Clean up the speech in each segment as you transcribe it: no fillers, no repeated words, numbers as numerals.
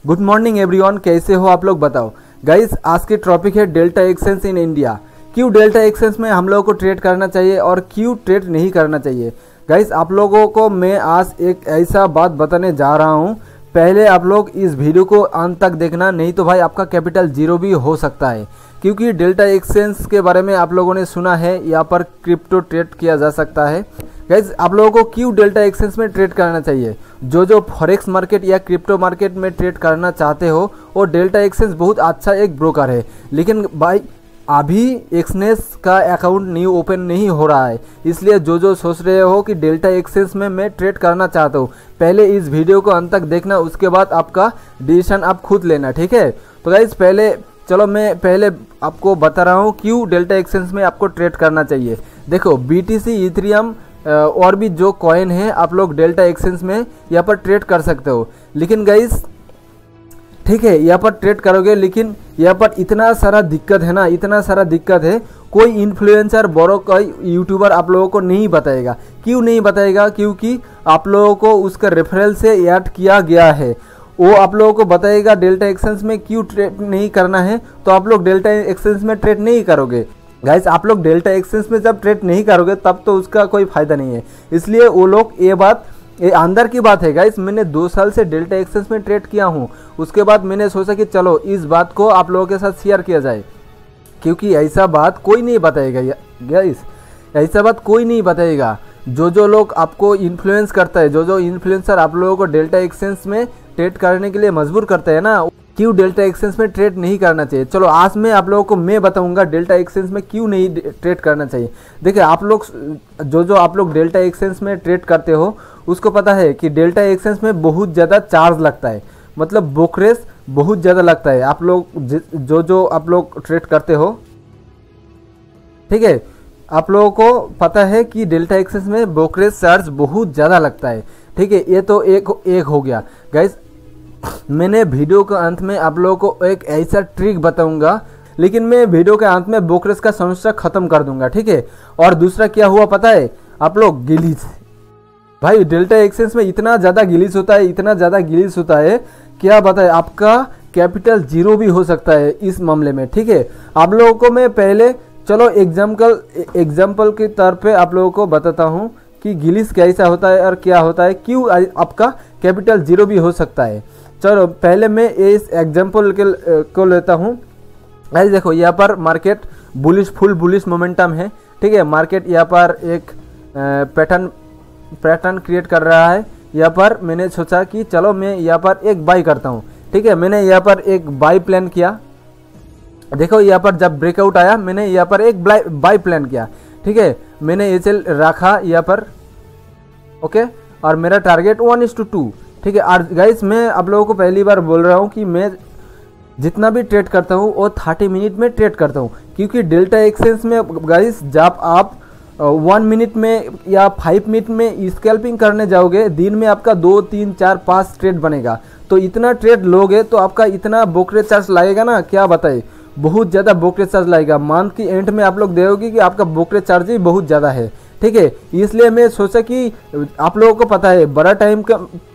Good morning everyone, कैसे हो आप लोग बताओ। गाइस आज की टॉपिक है डेल्टा एक्सचेंज इन इंडिया। क्यों डेल्टा एक्सचेंज में हम लोगों को ट्रेड करना चाहिए और क्यों ट्रेड नहीं करना चाहिए। गाइस आप लोगों को मैं आज एक ऐसा बात बताने जा रहा हूं, पहले आप लोग इस वीडियो को अंत तक देखना, नहीं तो भाई आपका कैपिटल जीरो भी हो सकता है। क्योंकि डेल्टा एक्सचेंज के बारे में आप लोगों ने सुना है, यहाँ पर क्रिप्टो ट्रेड किया जा सकता है। गाइज आप लोगों को क्यों डेल्टा एक्सचेंज में ट्रेड करना चाहिए। जो फॉरेक्स मार्केट या क्रिप्टो मार्केट में ट्रेड करना चाहते हो वो डेल्टा एक्सचेंज बहुत अच्छा एक ब्रोकर है, लेकिन भाई अभी एक्सचेंज का अकाउंट न्यू ओपन नहीं हो रहा है। इसलिए जो सोच रहे हो कि डेल्टा एक्सचेंज में मैं ट्रेड करना चाहता हूँ, पहले इस वीडियो को अंत तक देखना, उसके बाद आपका डिसीजन आप खुद लेना, ठीक है। तो गाइज मैं पहले आपको बता रहा हूँ क्यों डेल्टा एक्सचेंज में आपको ट्रेड करना चाहिए। देखो बीटीसी, इथेरियम और भी जो कॉइन है आप लोग डेल्टा एक्सचेंज में यहाँ पर ट्रेड कर सकते हो। लेकिन गाइस ठीक है यहाँ पर ट्रेड करोगे, लेकिन यहाँ पर इतना सारा दिक्कत है ना, इतना सारा दिक्कत है। कोई इन्फ्लुएंसर बड़ो कोई यूट्यूबर आप लोगों को नहीं बताएगा। क्यों नहीं बताएगा? क्योंकि आप लोगों को उसका रेफरल से ऐड किया गया है। वो आप लोगों को बताएगा डेल्टा एक्सचेंज में क्यों ट्रेड नहीं करना है, तो आप लोग डेल्टा एक्सचेंज में ट्रेड नहीं करोगे। गाइस आप लोग डेल्टा एक्सचेंज में जब ट्रेड नहीं करोगे तब तो उसका कोई फायदा नहीं है। इसलिए वो लोग ये अंदर की बात है। गाइस मैंने 2 साल से डेल्टा एक्सचेंज में ट्रेड किया हूँ, उसके बाद मैंने सोचा कि चलो इस बात को आप लोगों के साथ शेयर किया जाए, क्योंकि ऐसा बात कोई नहीं बताएगा। गाइस ऐसा बात कोई नहीं बताएगा। जो लोग आपको इन्फ्लुएंस करता है, जो इन्फ्लुएंसर आप लोगों को डेल्टा एक्सचेंज में ट्रेड करने के लिए मजबूर करते हैं ना, क्यों डेल्टा एक्सचेंज में ट्रेड नहीं करना चाहिए। चलो आज मैं आप लोगों को बताऊंगा डेल्टा एक्सचेंज में क्यों नहीं ट्रेड करना चाहिए। देखिए आप लोग जो आप लोग डेल्टा एक्सचेंज में ट्रेड करते हो उसको पता है कि डेल्टा एक्सचेंज में बहुत ज़्यादा चार्ज लगता है, मतलब ब्रोकरेज बहुत ज़्यादा लगता है। आप लोग जो आप लोग ट्रेड करते हो, ठीक है, आप लोगों को पता है कि डेल्टा एक्सचेंज में ब्रोकरेज चार्ज बहुत ज़्यादा लगता है, ठीक है। ये तो एक हो गया। गाइस मैंने वीडियो के अंत में आप लोगों को एक ऐसा ट्रिक बताऊंगा, लेकिन मैं वीडियो के अंत में ब्रोकरेज का समस्या खत्म कर दूंगा, ठीक है। और दूसरा क्या हुआ पता है आप लोग, गिलीज। भाई डेल्टा एक्सचेंज में इतना ज़्यादा गिलीज होता है, इतना ज़्यादा गिलीज होता है, क्या बताए, आपका कैपिटल जीरो भी हो सकता है इस मामले में, ठीक है। आप लोगों को मैं पहले चलो एग्जाम्पल के तौर पे आप लोगों को बताता हूँ कि गिलीज कैसा होता है और क्या होता है, क्यों आपका कैपिटल जीरो भी हो सकता है। चलो पहले मैं इस एग्जाम्पल को लेता हूँ। ऐसे देखो यहाँ पर मार्केट फुल बुलिश मोमेंटम है, ठीक है। मार्केट यहाँ पर एक पैटर्न क्रिएट कर रहा है। यहाँ पर मैंने सोचा कि चलो मैं यहाँ पर एक बाई करता हूँ, ठीक है। मैंने यहाँ पर एक बाई प्लान किया। देखो यहाँ पर जब ब्रेकआउट आया मैंने यहाँ पर एक बाई प्लान किया, ठीक है। मैंने ये चल रखा यहाँ पर, ओके, और मेरा टारगेट 1:2, ठीक है। और गाइस मैं आप लोगों को पहली बार बोल रहा हूँ कि मैं जितना भी ट्रेड करता हूँ वो 30 मिनट में ट्रेड करता हूँ, क्योंकि डेल्टा एक्सचेंज में गाइस जब आप 1 मिनट में या 5 मिनट में स्कैल्पिंग करने जाओगे, दिन में आपका 2, 3, 4, 5 ट्रेड बनेगा। तो इतना ट्रेड लोगे तो आपका इतना ब्रोकरेज चार्ज लगेगा ना, क्या बताए, बहुत ज़्यादा ब्रोकरेज चार्ज लगेगा। मंथ की एंड में आप लोग देखोगे कि आपका ब्रोकरेज चार्ज ही बहुत ज़्यादा है, ठीक है। इसलिए मैं सोचा कि आप लोगों को पता है बड़ा टाइम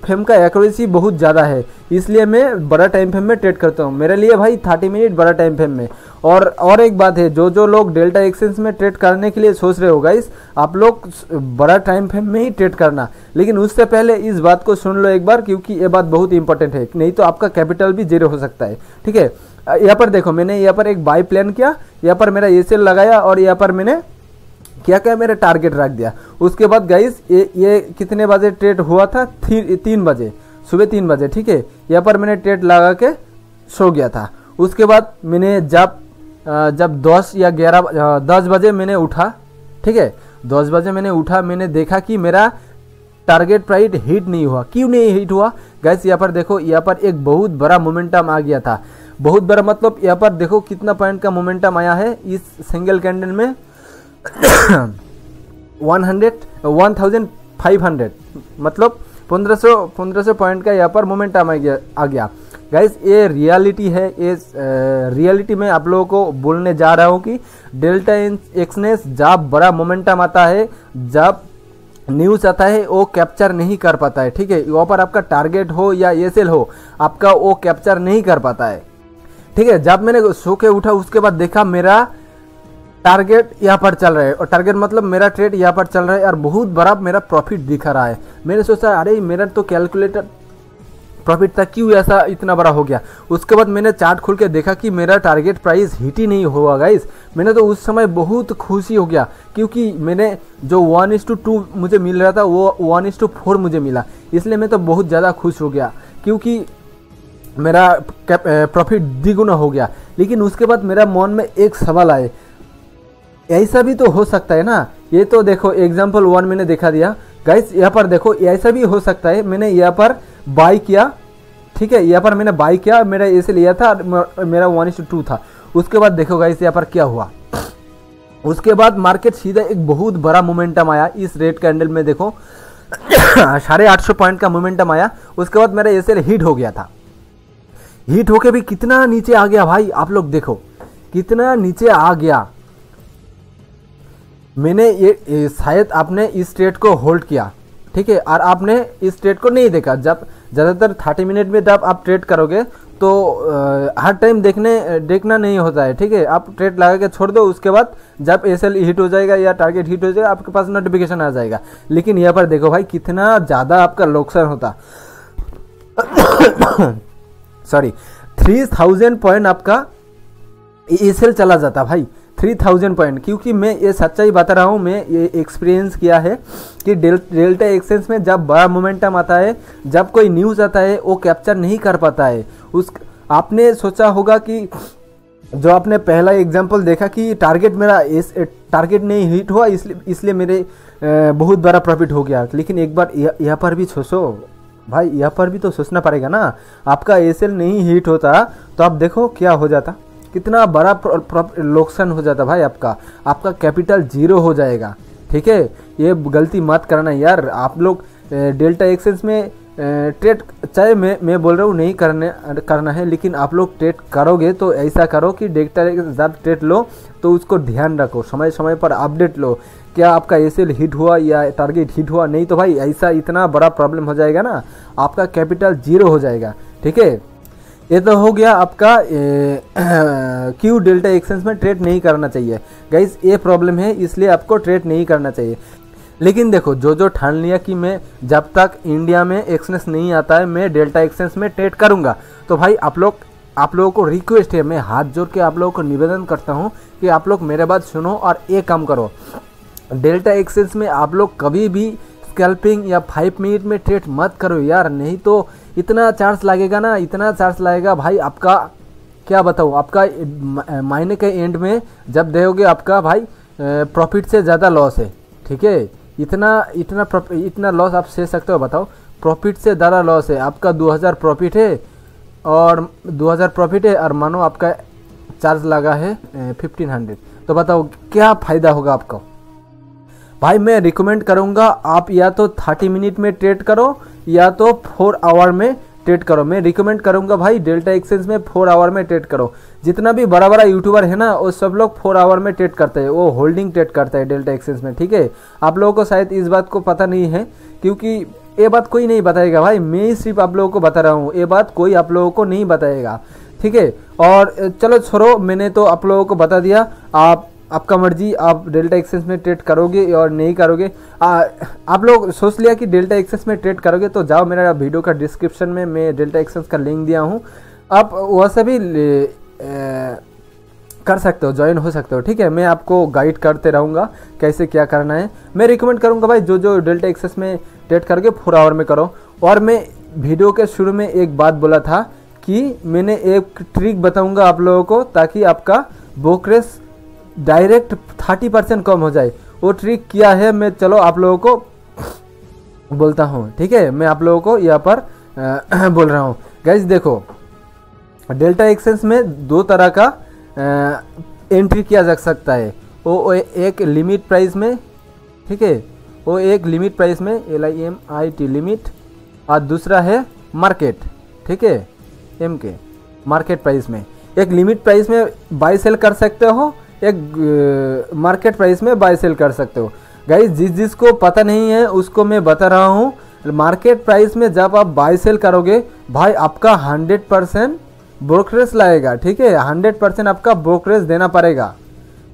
फ्रेम का एक्यूरेसी बहुत ज़्यादा है, इसलिए मैं बड़ा टाइम फ्रेम में ट्रेड करता हूँ। मेरे लिए भाई 30 मिनट बड़ा टाइम फ्रेम में। और एक बात है, जो लोग डेल्टा एक्सचेंज में ट्रेड करने के लिए सोच रहे हो गाइस, आप लोग बड़ा टाइम फ्रेम में ही ट्रेड करना, लेकिन उससे पहले इस बात को सुन लो एक बार, क्योंकि ये बात बहुत इंपॉर्टेंट है, नहीं तो आपका कैपिटल भी जीरो हो सकता है, ठीक है। यहाँ पर देखो मैंने यहाँ पर एक बाई प्लान किया, यहाँ पर मेरा ये सेल लगाया और यहाँ पर मैंने क्या मेरा टारगेट रख दिया। उसके बाद गाइस ये कितने बजे ट्रेड हुआ था, 3 बजे, सुबह 3 बजे, ठीक है। यहाँ पर मैंने ट्रेड लगा के सो गया था। उसके बाद मैंने जब 10 या 10 बजे मैंने उठा, ठीक है, 10 बजे मैंने उठा, मैंने देखा कि मेरा टारगेट प्राइस हिट नहीं हुआ। क्यों नहीं हिट हुआ गाइस? यहाँ पर देखो, यहाँ पर एक बहुत बड़ा मोमेंटम आ गया था, बहुत बड़ा, मतलब यहाँ पर देखो कितना पॉइंट का मोमेंटम आया है इस सिंगल कैंडल में 1500, मतलब 1500 पॉइंट का यहाँ पर मोमेंटम आ गया। गाइस ये रियलिटी है, ये रियलिटी में आप लोगों को बोलने जा रहा हूँ कि डेल्टा एक्सचेंज जब बड़ा मोमेंटम आता है, जब न्यूज़ आता है वो कैप्चर नहीं कर पाता है। ठीक है, वहाँ पर आपका टारगेट हो या एसेल हो, आपका वो कैप्चर नहीं कर पाता है। ठीक है, जब मैंने सो के उठा उसके बाद देखा मेरा टारगेट यहाँ पर चल रहा है, और टारगेट मतलब मेरा ट्रेड यहाँ पर चल रहा है और बहुत बड़ा मेरा प्रॉफिट दिखा रहा है। मैंने सोचा अरे मेरा तो कैलकुलेटर प्रॉफिट था, क्यों ऐसा इतना बड़ा हो गया। उसके बाद मैंने चार्ट खोल के देखा कि मेरा टारगेट प्राइस हिट ही नहीं हुआ गाइस। मैंने तो उस समय बहुत खुशी हो गया, क्योंकि मैंने जो 1:2 मुझे मिल रहा था वो 1:4 मुझे मिला, इसलिए मैं तो बहुत ज़्यादा खुश हो गया, क्योंकि मेरा प्रॉफिट द्विगुना हो गया। लेकिन उसके बाद मेरा मन में एक सवाल आए, ऐसा भी तो हो सकता है ना। ये तो देखो एग्जाम्पल 1 मैंने दिखा दिया गाइस, यहाँ पर देखो ऐसा भी हो सकता है। मैंने यहाँ पर बाई किया, ठीक है, यहाँ पर मैंने बाई किया, मेरा ऐसे लिया था, मेरा 1:2 था। उसके बाद देखो गाइस यहाँ पर क्या हुआ, उसके बाद मार्केट सीधा एक बहुत बड़ा मोमेंटम आया इस रेड कैंडल में। देखो 850 पॉइंट का मोमेंटम आया। उसके बाद मेरा ऐसे हिट हो गया था, हिट होके भी कितना नीचे आ गया भाई, आप लोग देखो कितना नीचे आ गया। मैंने ये शायद आपने इस ट्रेड को होल्ड किया, ठीक है, और आपने इस ट्रेड को नहीं देखा। जब ज़्यादातर 30 मिनट में जब आप ट्रेड करोगे तो हर टाइम देखना नहीं होता है। ठीक है, आप ट्रेड लगा के छोड़ दो, उसके बाद जब एसएल हिट हो जाएगा या टारगेट हिट हो जाएगा आपके पास नोटिफिकेशन आ जाएगा। लेकिन यहाँ पर देखो भाई कितना ज़्यादा आपका नुकसान होता सॉरी 3000 पॉइंट आपका एसएल चला जाता भाई, 3000 पॉइंट। क्योंकि मैं ये सच्चाई बता रहा हूँ, मैं ये एक्सपीरियंस किया है कि डेल्टा एक्सचेंज में जब बड़ा मोमेंटम आता है, जब कोई न्यूज़ आता है वो कैप्चर नहीं कर पाता है। आपने सोचा होगा कि जो आपने पहला एग्जांपल देखा कि टारगेट मेरा टारगेट नहीं हिट हुआ, इसलिए मेरे बहुत बड़ा प्रॉफिट हो गया। लेकिन एक बार यहाँ पर भी सोचो भाई, यहाँ पर भी तो सोचना पड़ेगा ना। आपका एसएल नहीं हिट होता तो आप देखो क्या हो जाता, कितना बड़ा नुकसान हो जाता भाई, आपका कैपिटल जीरो हो जाएगा। ठीक है, ये गलती मत करना यार। आप लोग डेल्टा एक्सचेंज में ट्रेड, चाहे मैं बोल रहा हूँ नहीं करना है, लेकिन आप लोग ट्रेड करोगे तो ऐसा करो कि डेल्टा जब ट्रेड लो तो उसको ध्यान रखो, समय समय पर अपडेट लो, क्या आपका एसएल हिट हुआ या टारगेट हिट हुआ। नहीं तो भाई ऐसा इतना बड़ा प्रॉब्लम हो जाएगा ना, आपका कैपिटल जीरो हो जाएगा। ठीक है, ये तो हो गया आपका क्यों डेल्टा एक्सचेंज में ट्रेड नहीं करना चाहिए गाइस। ये प्रॉब्लम है, इसलिए आपको ट्रेड नहीं करना चाहिए। लेकिन देखो जो ठान लिया कि मैं जब तक इंडिया में एक्सचेंज नहीं आता है मैं डेल्टा एक्सचेंज में ट्रेड करूंगा, तो भाई आप लोगों को रिक्वेस्ट है, मैं हाथ जोड़ के आप लोगों को निवेदन करता हूं कि आप लोग मेरे बात सुनो और एक काम करो। डेल्टा एक्सचेंज में आप लोग कभी भी स्कैल्पिंग या 5 मिनट में ट्रेड मत करो यार, नहीं तो इतना चार्ज लगेगा ना, इतना चार्ज लगेगा भाई, आपका क्या बताऊँ, आपका महीने के एंड में जब दोगे आपका भाई प्रॉफिट से ज़्यादा लॉस है। ठीक है, इतना लॉस आप सह सकते हो बताओ, प्रॉफिट से ज़्यादा लॉस है। आपका 2000 प्रॉफिट है और मानो आपका चार्ज लगा है 1500, तो बताओ क्या फ़ायदा होगा आपको। भाई मैं रिकमेंड करूंगा आप या तो 30 मिनट में ट्रेड करो या तो 4 आवर में ट्रेड करो। मैं रिकमेंड करूंगा भाई डेल्टा एक्सचेंज में 4 आवर में ट्रेड करो। जितना भी बड़ा यूट्यूबर है ना वो सब लोग 4 आवर में ट्रेड करते हैं, वो होल्डिंग ट्रेड करता है डेल्टा एक्सचेंज में। ठीक है, आप लोगों को शायद इस बात को पता नहीं है, क्योंकि ये बात कोई नहीं बताएगा भाई, मैं ही सिर्फ आप लोगों को बता रहा हूँ, ये बात कोई आप लोगों को नहीं बताएगा। ठीक है, और चलो छोड़ो, मैंने तो आप लोगों को बता दिया, आपका मर्जी, आप डेल्टा एक्सचेंज में ट्रेड करोगे और नहीं करोगे। आप लोग सोच लिया कि डेल्टा एक्सचेंज में ट्रेड करोगे तो जाओ, मेरा वीडियो का डिस्क्रिप्शन में मैं डेल्टा एक्सचेंज का लिंक दिया हूँ, आप वैसे भी कर सकते हो, ज्वाइन हो सकते हो। ठीक है, मैं आपको गाइड करते रहूँगा कैसे क्या करना है। मैं रिकमेंड करूँगा भाई जो डेल्टा एक्सचेंज में ट्रेड करके 4 आवर में करो। और मैं वीडियो के शुरू में एक बात बोला था कि मैंने एक ट्रिक बताऊँगा आप लोगों को, ताकि आपका ब्रोकरेज डायरेक्ट 30% कम हो जाए। वो ट्रिक किया है मैं, चलो आप लोगों को बोलता हूँ। ठीक है, मैं आप लोगों को यहाँ पर बोल रहा हूँ। गाइस देखो, डेल्टा एक्सचेंज में 2 तरह का एंट्री किया जा सकता है। वो एक लिमिट प्राइस में, ठीक है, वो एक लिमिट प्राइस में LIMIT लिमिट, और दूसरा है मार्केट। ठीक है, MK मार्केट प्राइस में। एक लिमिट प्राइस में बाय सेल कर सकते हो, एक मार्केट प्राइस में बाय सेल कर सकते हो। गाइस जिसको पता नहीं है उसको मैं बता रहा हूँ, मार्केट प्राइस में जब आप बाय सेल करोगे भाई आपका 100% ब्रोकरेज लगेगा, ठीक है, 100% आपका ब्रोकरेज देना पड़ेगा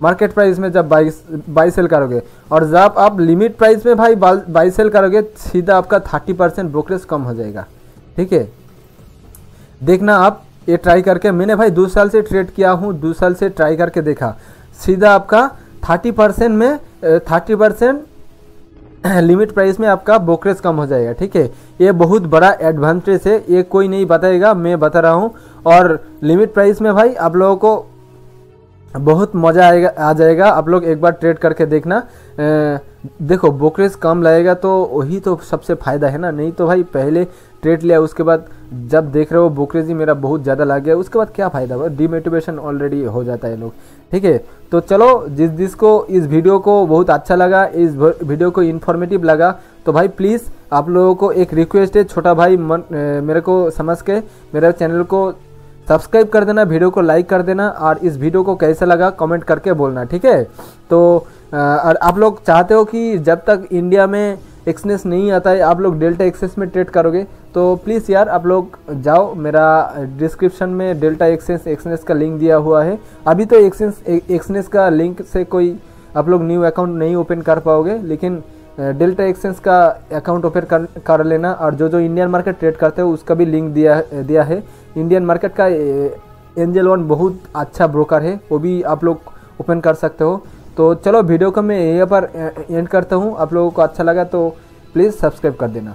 मार्केट प्राइस में जब बाई सेल करोगे। और जब आप लिमिट प्राइस में भाई बाई सेल करोगे सीधा आपका 30% ब्रोकरेज कम हो जाएगा, ठीक है। देखना आप ये ट्राई करके, मैंने भाई 2 साल से ट्रेड किया हूँ, 2 साल से ट्राई करके देखा, सीधा आपका 30% में 30% लिमिट प्राइस में आपका ब्रोकरेज कम हो जाएगा, ठीक है। ये बहुत बड़ा एडवांटेज है, ये कोई नहीं बताएगा, मैं बता रहा हूँ। और लिमिट प्राइस में भाई आप लोगों को बहुत मज़ा आ जाएगा, आप लोग एक बार ट्रेड करके देखना। देखो ब्रोकरेज कम लगेगा तो वही तो सबसे फ़ायदा है ना, नहीं तो भाई पहले ट्रेड लिया उसके बाद जब देख रहे हो ब्रोकरेज ही मेरा बहुत ज़्यादा लग गया, उसके बाद क्या फ़ायदा, डीमोटिवेशन ऑलरेडी हो जाता है लोग, ठीक है। तो चलो जिसको इस वीडियो को बहुत अच्छा लगा, इस वीडियो को इन्फॉर्मेटिव लगा, तो भाई प्लीज़ आप लोगों को एक रिक्वेस्ट है, छोटा भाई मेरे को समझ के मेरे चैनल को सब्सक्राइब कर देना, वीडियो को लाइक कर देना, और इस वीडियो को कैसा लगा कमेंट करके बोलना, ठीक है। तो और आप लोग चाहते हो कि जब तक इंडिया में एक्सनेस नहीं आता है आप लोग डेल्टा एक्सेस में ट्रेड करोगे, तो प्लीज़ यार आप लोग जाओ, मेरा डिस्क्रिप्शन में डेल्टा एक्सनेस का लिंक दिया हुआ है। अभी तो एक्सनेस का लिंक से कोई आप लोग न्यू अकाउंट नहीं ओपन कर पाओगे, लेकिन डेल्टा एक्सचेंज का अकाउंट ओपन कर लेना। और जो इंडियन मार्केट ट्रेड करते हो उसका भी लिंक दिया है। इंडियन मार्केट का एंजल वन बहुत अच्छा ब्रोकर है, वो भी आप लोग ओपन कर सकते हो। तो चलो वीडियो को मैं यहीं पर एंड करता हूँ, आप लोगों को अच्छा लगा तो प्लीज़ सब्सक्राइब कर देना।